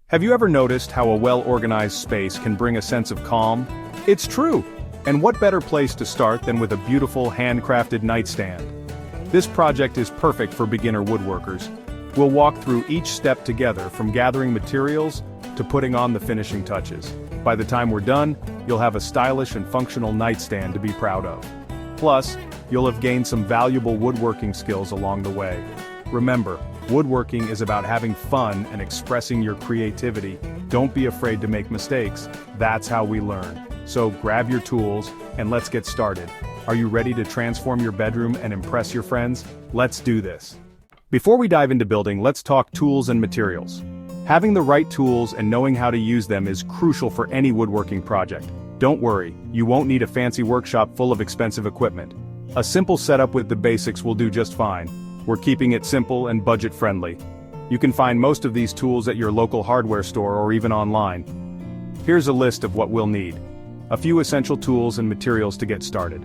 Have you ever noticed how a well-organized space can bring a sense of calm? It's true! And what better place to start than with a beautiful handcrafted nightstand? This project is perfect for beginner woodworkers. We'll walk through each step together, from gathering materials to putting on the finishing touches. By the time we're done, you'll have a stylish and functional nightstand to be proud of. Plus, you'll have gained some valuable woodworking skills along the way. Remember, woodworking is about having fun and expressing your creativity. Don't be afraid to make mistakes. That's how we learn. So grab your tools and let's get started. Are you ready to transform your bedroom and impress your friends? Let's do this. Before we dive into building, let's talk tools and materials. Having the right tools and knowing how to use them is crucial for any woodworking project. Don't worry, you won't need a fancy workshop full of expensive equipment. A simple setup with the basics will do just fine. We're keeping it simple and budget-friendly. You can find most of these tools at your local hardware store or even online. Here's a list of what we'll need. A few essential tools and materials to get started.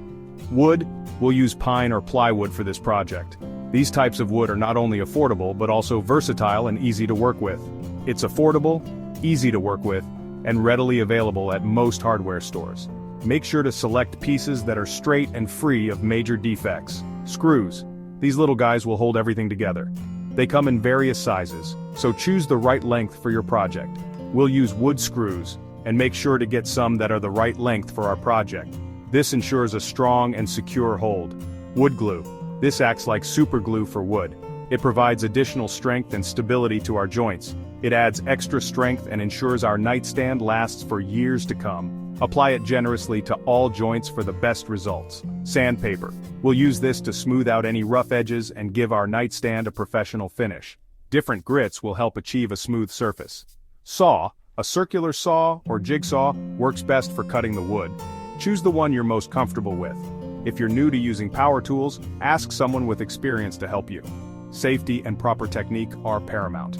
Wood, we'll use pine or plywood for this project. These types of wood are not only affordable but also versatile and easy to work with. It's affordable, easy to work with, and readily available at most hardware stores. Make sure to select pieces that are straight and free of major defects. Screws. These little guys will hold everything together. They come in various sizes, so choose the right length for your project. We'll use wood screws, and make sure to get some that are the right length for our project. This ensures a strong and secure hold. Wood glue. This acts like super glue for wood. It provides additional strength and stability to our joints. It adds extra strength and ensures our nightstand lasts for years to come. Apply it generously to all joints for the best results. Sandpaper. We'll use this to smooth out any rough edges and give our nightstand a professional finish. Different grits will help achieve a smooth surface. Saw. A circular saw or jigsaw works best for cutting the wood. Choose the one you're most comfortable with. If you're new to using power tools, ask someone with experience to help you. Safety and proper technique are paramount.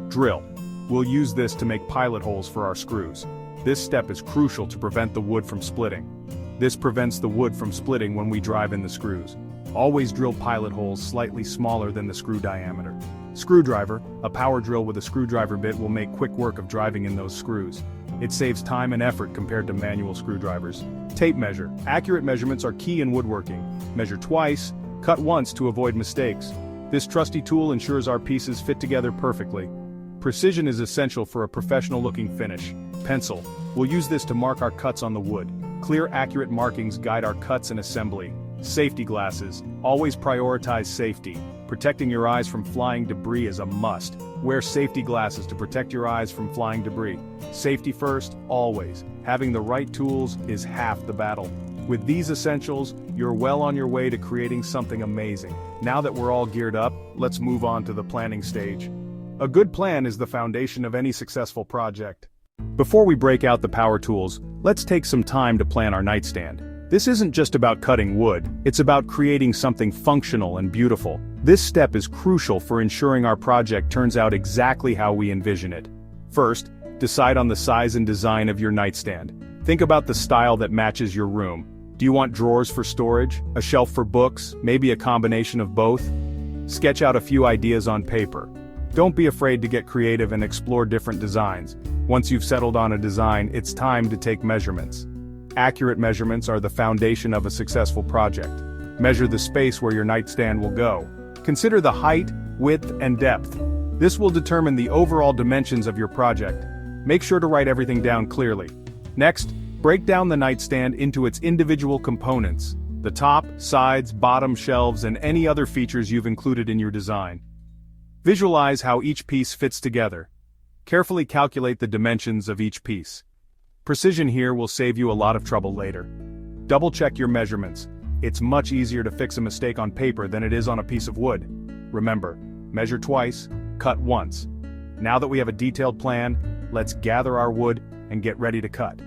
Drill. We'll use this to make pilot holes for our screws. This step is crucial to prevent the wood from splitting. This prevents the wood from splitting when we drive in the screws. Always drill pilot holes slightly smaller than the screw diameter. Screwdriver. A power drill with a screwdriver bit will make quick work of driving in those screws. It saves time and effort compared to manual screwdrivers. Tape measure. Accurate measurements are key in woodworking. Measure twice, cut once to avoid mistakes. This trusty tool ensures our pieces fit together perfectly. Precision is essential for a professional-looking finish. Pencil. We'll use this to mark our cuts on the wood. Clear, accurate markings guide our cuts and assembly. Safety glasses. Always prioritize safety. Protecting your eyes from flying debris is a must. Wear safety glasses to protect your eyes from flying debris. Safety first, always. Having the right tools is half the battle. With these essentials, you're well on your way to creating something amazing. Now that we're all geared up, let's move on to the planning stage. A good plan is the foundation of any successful project. Before we break out the power tools, let's take some time to plan our nightstand. This isn't just about cutting wood, it's about creating something functional and beautiful. This step is crucial for ensuring our project turns out exactly how we envision it. First, decide on the size and design of your nightstand. Think about the style that matches your room. Do you want drawers for storage, a shelf for books, maybe a combination of both? Sketch out a few ideas on paper. Don't be afraid to get creative and explore different designs. Once you've settled on a design, it's time to take measurements. Accurate measurements are the foundation of a successful project. Measure the space where your nightstand will go. Consider the height, width, and depth. This will determine the overall dimensions of your project. Make sure to write everything down clearly. Next, break down the nightstand into its individual components: the top, sides, bottom shelves, and any other features you've included in your design. Visualize how each piece fits together. Carefully calculate the dimensions of each piece. Precision here will save you a lot of trouble later. Double-check your measurements. It's much easier to fix a mistake on paper than it is on a piece of wood. Remember, measure twice, cut once. Now that we have a detailed plan, let's gather our wood and get ready to cut.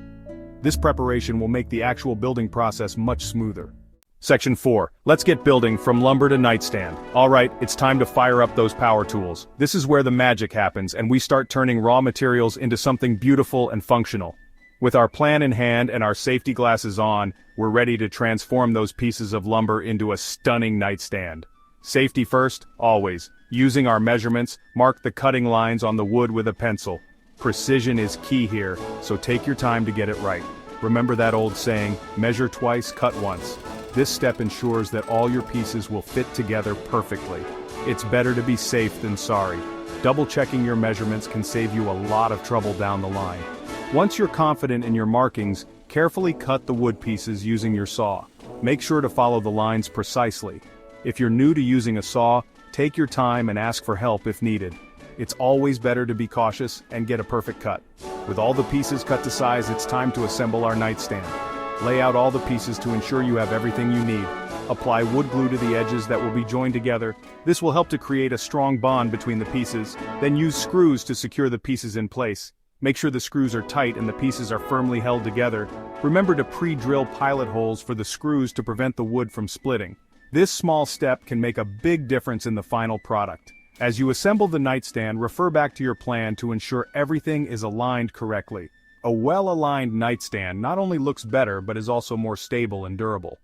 This preparation will make the actual building process much smoother. Section 4. Let's get building from lumber to nightstand. Alright, it's time to fire up those power tools. This is where the magic happens and we start turning raw materials into something beautiful and functional. With our plan in hand and our safety glasses on, we're ready to transform those pieces of lumber into a stunning nightstand. Safety first, always. Using our measurements, mark the cutting lines on the wood with a pencil. Precision is key here, so take your time to get it right. Remember that old saying, measure twice, cut once. This step ensures that all your pieces will fit together perfectly. It's better to be safe than sorry. Double-checking your measurements can save you a lot of trouble down the line. Once you're confident in your markings, carefully cut the wood pieces using your saw. Make sure to follow the lines precisely. If you're new to using a saw, take your time and ask for help if needed. It's always better to be cautious and get a perfect cut. With all the pieces cut to size, it's time to assemble our nightstand. Lay out all the pieces to ensure you have everything you need. Apply wood glue to the edges that will be joined together. This will help to create a strong bond between the pieces. Then use screws to secure the pieces in place. Make sure the screws are tight and the pieces are firmly held together. Remember to pre-drill pilot holes for the screws to prevent the wood from splitting. This small step can make a big difference in the final product. As you assemble the nightstand, refer back to your plan to ensure everything is aligned correctly. A well-aligned nightstand not only looks better but is also more stable and durable.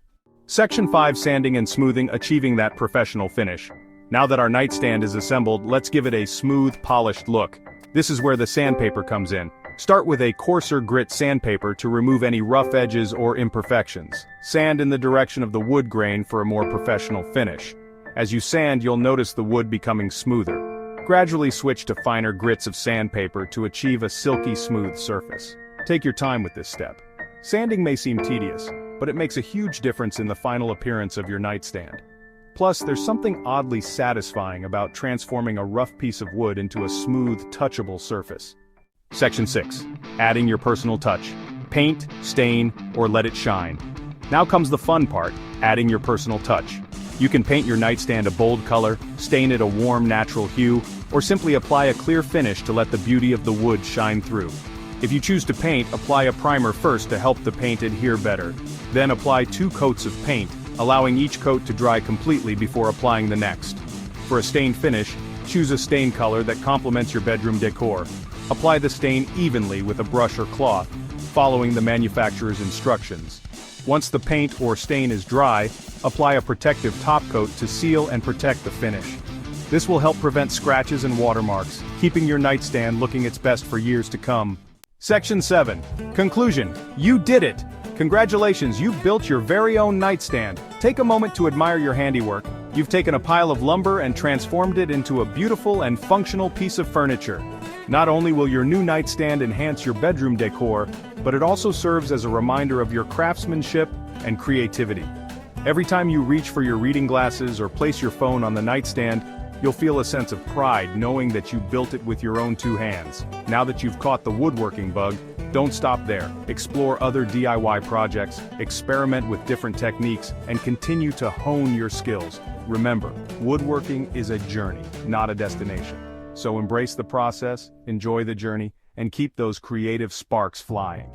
Section 5: Sanding and smoothing, achieving that professional finish. Now that our nightstand is assembled, let's give it a smooth, polished look. This is where the sandpaper comes in. Start with a coarser grit sandpaper to remove any rough edges or imperfections. Sand in the direction of the wood grain for a more professional finish. As you sand, you'll notice the wood becoming smoother. Gradually switch to finer grits of sandpaper to achieve a silky smooth surface. Take your time with this step. Sanding may seem tedious, but it makes a huge difference in the final appearance of your nightstand. Plus, there's something oddly satisfying about transforming a rough piece of wood into a smooth, touchable surface. Section 6: Adding your personal touch. Paint, stain, or let it shine. Now comes the fun part, adding your personal touch. You can paint your nightstand a bold color, stain it a warm, natural hue, or simply apply a clear finish to let the beauty of the wood shine through. If you choose to paint, apply a primer first to help the paint adhere better. Then apply 2 coats of paint, allowing each coat to dry completely before applying the next. For a stain finish, choose a stain color that complements your bedroom decor. Apply the stain evenly with a brush or cloth, following the manufacturer's instructions. Once the paint or stain is dry, apply a protective top coat to seal and protect the finish. This will help prevent scratches and watermarks, keeping your nightstand looking its best for years to come. Section 7: Conclusion. You did it! Congratulations, you've built your very own nightstand. Take a moment to admire your handiwork. You've taken a pile of lumber and transformed it into a beautiful and functional piece of furniture. Not only will your new nightstand enhance your bedroom decor, but it also serves as a reminder of your craftsmanship and creativity. Every time you reach for your reading glasses or place your phone on the nightstand, you'll feel a sense of pride knowing that you built it with your own 2 hands. Now that you've caught the woodworking bug, don't stop there. Explore other DIY projects, experiment with different techniques, and continue to hone your skills. Remember, woodworking is a journey, not a destination. So embrace the process, enjoy the journey, and keep those creative sparks flying.